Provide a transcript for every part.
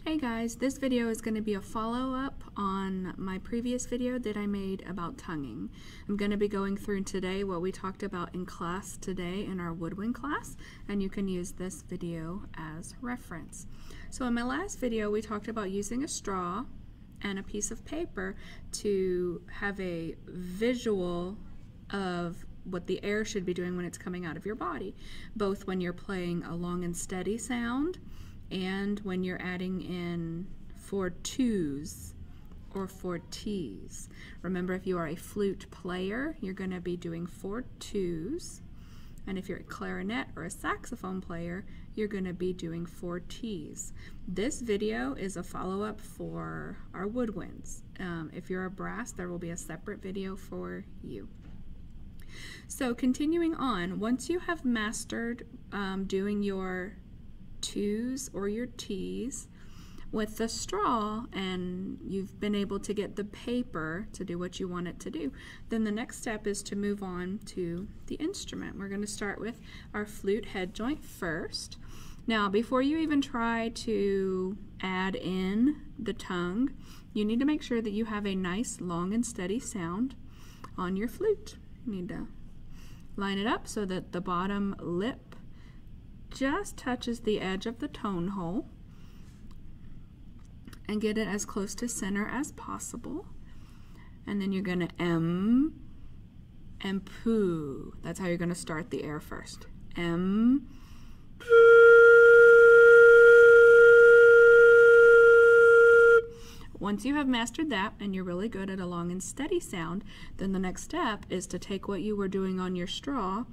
Hey guys, this video is going to be a follow-up on my previous video that I made about tonguing. I'm going to be going through today what we talked about in class today in our woodwind class, and you can use this video as reference. So in my last video we talked about using a straw and a piece of paper to have a visual of what the air should be doing when it's coming out of your body, both when you're playing a long and steady sound and when you're adding in 4 twos or 4 T's. Remember, if you are a flute player, you're going to be doing 4 twos, and if you're a clarinet or a saxophone player, you're going to be doing 4 T's. This video is a follow-up for our woodwinds. If you're a brass, there will be a separate video for you. So continuing on, once you have mastered doing your twos or your T's with the straw and you've been able to get the paper to do what you want it to do, then the next step is to move on to the instrument. We're going to start with our flute head joint first. Now, before you even try to add in the tongue, you need to make sure that you have a nice long and steady sound on your flute. You need to line it up so that the bottom lip just touches the edge of the tone hole, and get it as close to center as possible. And then you're going to M and poo. That's how you're going to start the air first. M. Once you have mastered that and you're really good at a long and steady sound, then the next step is to take what you were doing on your straw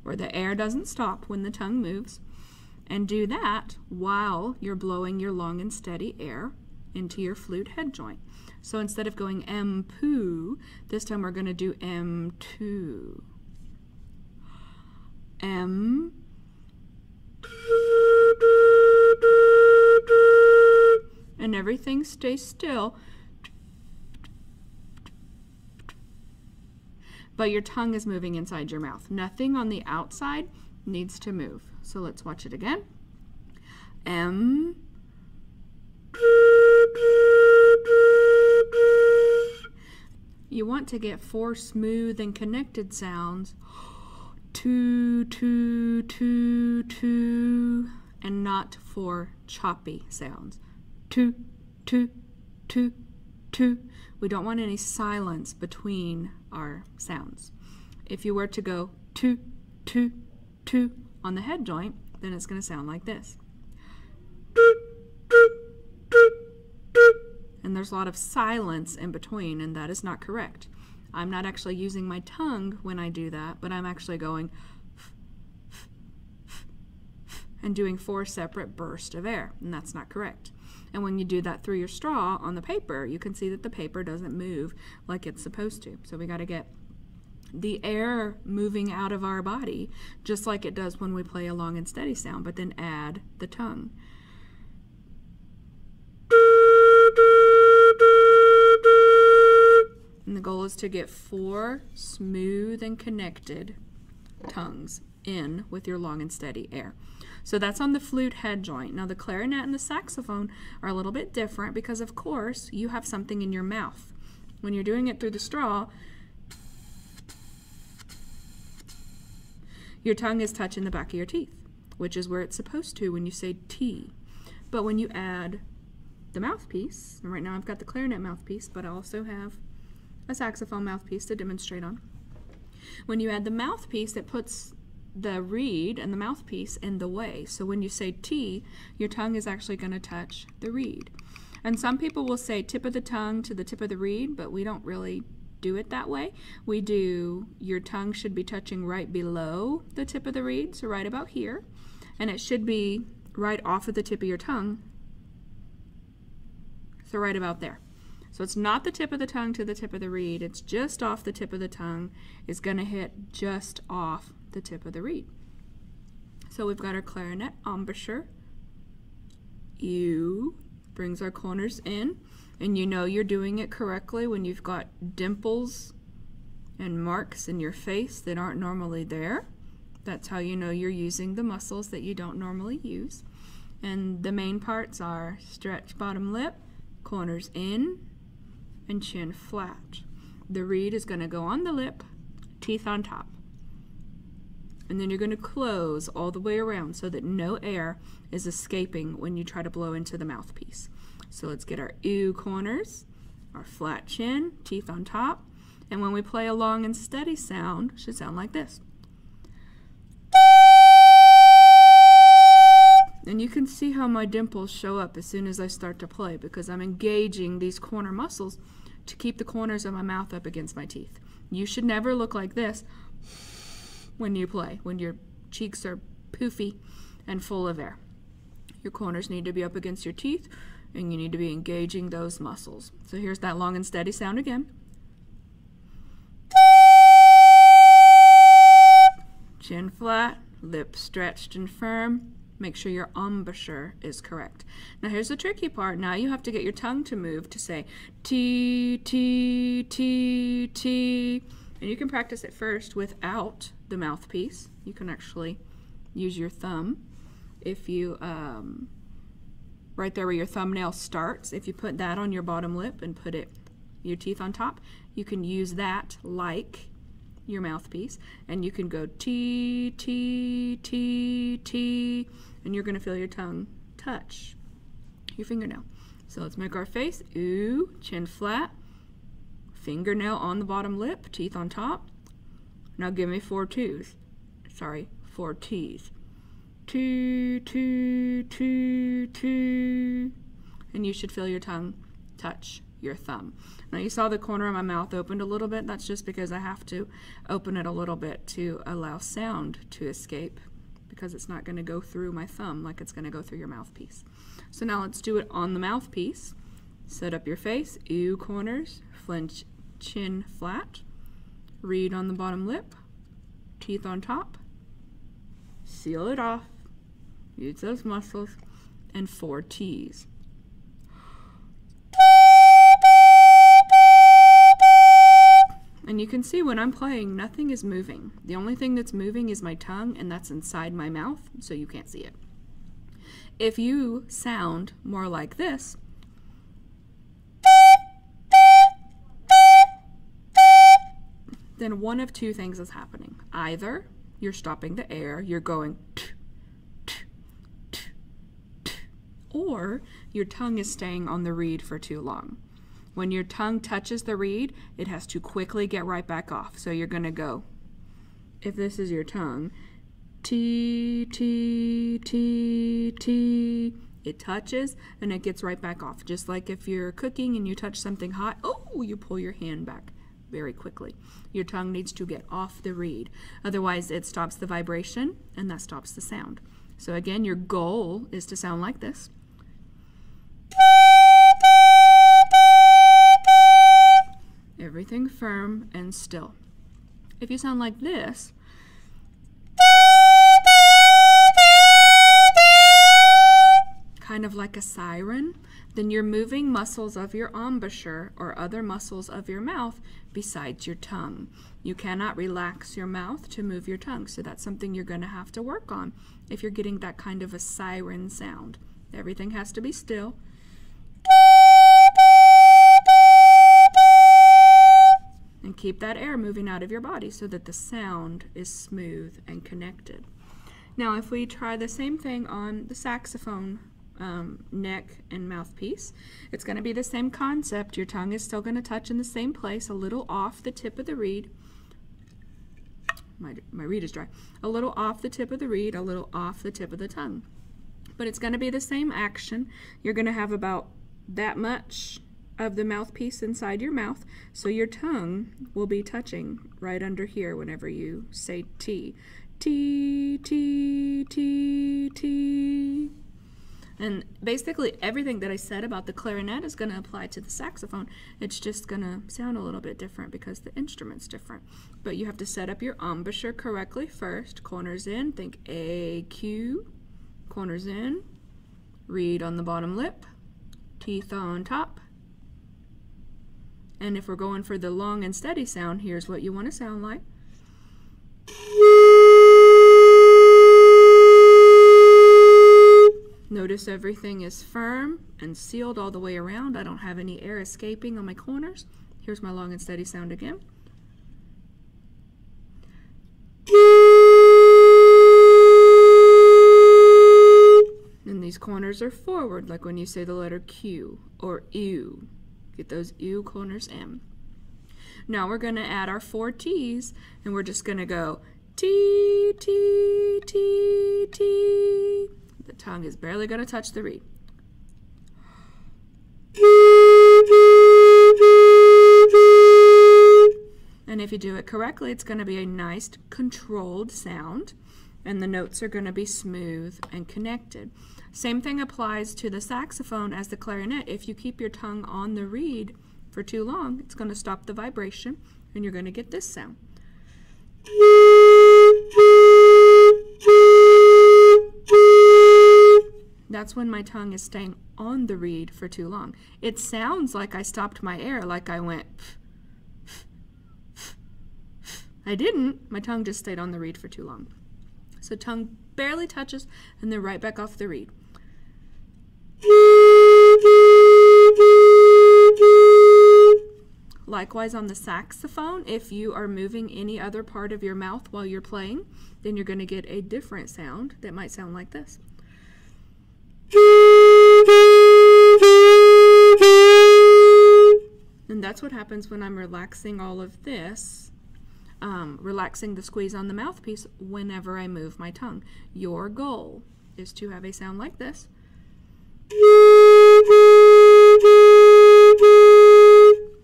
where the air doesn't stop when the tongue moves, and do that while you're blowing your long and steady air into your flute head joint. So instead of going M-poo, this time we're going to do M-2. M. And everything stays still, but your tongue is moving inside your mouth. Nothing on the outside needs to move. So let's watch it again. M. You want to get 4 smooth and connected sounds. 2, 2, 2, 2, and not 4 choppy sounds. 2, 2, 2, 2. We don't want any silence between our sounds. If you were to go 2, 2, 2 on the head joint, then it's going to sound like this. And there's a lot of silence in between, and that is not correct. I'm not actually using my tongue when I do that, but I'm actually going and doing 4 separate bursts of air, and that's not correct. And when you do that through your straw on the paper, you can see that the paper doesn't move like it's supposed to. So we got to get the air moving out of our body just like it does when we play a long and steady sound, but then add the tongue. And the goal is to get 4 smooth and connected tongues in with your long and steady air. So that's on the flute head joint. Now the clarinet and the saxophone are a little bit different because, of course, you have something in your mouth. When you're doing it through the straw, your tongue is touching the back of your teeth, which is where it's supposed to when you say T. But when you add the mouthpiece, and right now I've got the clarinet mouthpiece, but I also have a saxophone mouthpiece to demonstrate on. When you add the mouthpiece, it puts the reed and the mouthpiece in the way. So when you say T, your tongue is actually going to touch the reed. And some people will say tip of the tongue to the tip of the reed, but we don't really do it that way. We do, your tongue should be touching right below the tip of the reed, so right about here, and it should be right off of the tip of your tongue, so right about there. So it's not the tip of the tongue to the tip of the reed, it's just off the tip of the tongue. It's going to hit just off the tip of the reed. So we've got our clarinet embouchure. U brings our corners in, and you know you're doing it correctly when you've got dimples and marks in your face that aren't normally there. That's how you know you're using the muscles that you don't normally use. And the main parts are stretch bottom lip, corners in, and chin flat. The reed is going to go on the lip, teeth on top. And then you're going to close all the way around so that no air is escaping when you try to blow into the mouthpiece. So let's get our ew corners, our flat chin, teeth on top, and when we play a long and steady sound, it should sound like this. And you can see how my dimples show up as soon as I start to play because I'm engaging these corner muscles to keep the corners of my mouth up against my teeth. You should never look like this when you play, when your cheeks are poofy and full of air. Your corners need to be up against your teeth and you need to be engaging those muscles. So here's that long and steady sound again. Chin flat, lips stretched and firm. Make sure your embouchure is correct. Now here's the tricky part. Now you have to get your tongue to move to say T, T, T, T. And you can practice it first without the mouthpiece. You can actually use your thumb. If you, right there where your thumbnail starts, if you put that on your bottom lip and put your teeth on top, you can use that like your mouthpiece, and you can go T, T, T, T, and you're going to feel your tongue touch your fingernail. So let's make our face. Ooh, chin flat, fingernail on the bottom lip, teeth on top. Now give me 4 T's. Sorry, 4 T's. Two, two, two, two. And you should feel your tongue touch your thumb. Now you saw the corner of my mouth opened a little bit. That's just because I have to open it a little bit to allow sound to escape, because it's not going to go through my thumb like it's going to go through your mouthpiece. So now let's do it on the mouthpiece. Set up your face, ew corners, flinch, chin flat, reed on the bottom lip, teeth on top, seal it off, use those muscles, and 4 T's. And you can see when I'm playing, nothing is moving. The only thing that's moving is my tongue, and that's inside my mouth, so you can't see it. If you sound more like this, then one of 2 things is happening. Either you're stopping the air, you're going t, t, t, t, or your tongue is staying on the reed for too long. When your tongue touches the reed, it has to quickly get right back off. So you're going to go, if this is your tongue, T, T, T, T. It touches and it gets right back off. Just like if you're cooking and you touch something hot, oh, you pull your hand back very quickly. Your tongue needs to get off the reed. Otherwise, it stops the vibration and that stops the sound. So again, your goal is to sound like this. Everything firm and still. If you sound like this, kind of like a siren, then you're moving muscles of your embouchure or other muscles of your mouth besides your tongue. You cannot relax your mouth to move your tongue, so that's something you're going to have to work on if you're getting that kind of a siren sound. Everything has to be still. And keep that air moving out of your body so that the sound is smooth and connected. Now if we try the same thing on the saxophone neck and mouthpiece, it's going to be the same concept. Your tongue is still going to touch in the same place, a little off the tip of the reed. My reed is dry. A little off the tip of the reed, a little off the tip of the tongue. But it's going to be the same action. You're going to have about that much of the mouthpiece inside your mouth, so your tongue will be touching right under here whenever you say T. T, T, T, T. And basically everything that I said about the clarinet is going to apply to the saxophone. It's just going to sound a little bit different because the instrument's different. But you have to set up your embouchure correctly first. Corners in, think A, Q. Corners in, reed on the bottom lip, teeth on top. And if we're going for the long and steady sound, here's what you want to sound like. Notice everything is firm and sealed all the way around. I don't have any air escaping on my corners. Here's my long and steady sound again. And these corners are forward, like when you say the letter Q or ew. Get those ew corners in. Now we're going to add our 4 T's, and we're just going to go T, T, T, T. The tongue is barely going to touch the reed. And if you do it correctly, it's going to be a nice controlled sound, and the notes are going to be smooth and connected. Same thing applies to the saxophone as the clarinet. If you keep your tongue on the reed for too long, it's going to stop the vibration, and you're going to get this sound. That's when my tongue is staying on the reed for too long. It sounds like I stopped my air, like I went I didn't. My tongue just stayed on the reed for too long. So tongue barely touches, and then right back off the reed. Likewise on the saxophone, if you are moving any other part of your mouth while you're playing, then you're going to get a different sound that might sound like this. And that's what happens when I'm relaxing all of this, relaxing the squeeze on the mouthpiece whenever I move my tongue. Your goal is to have a sound like this.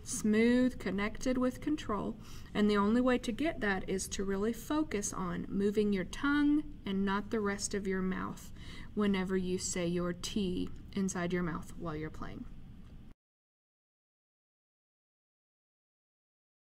Smooth, connected with control. And the only way to get that is to really focus on moving your tongue and not the rest of your mouth whenever you say your T inside your mouth while you're playing.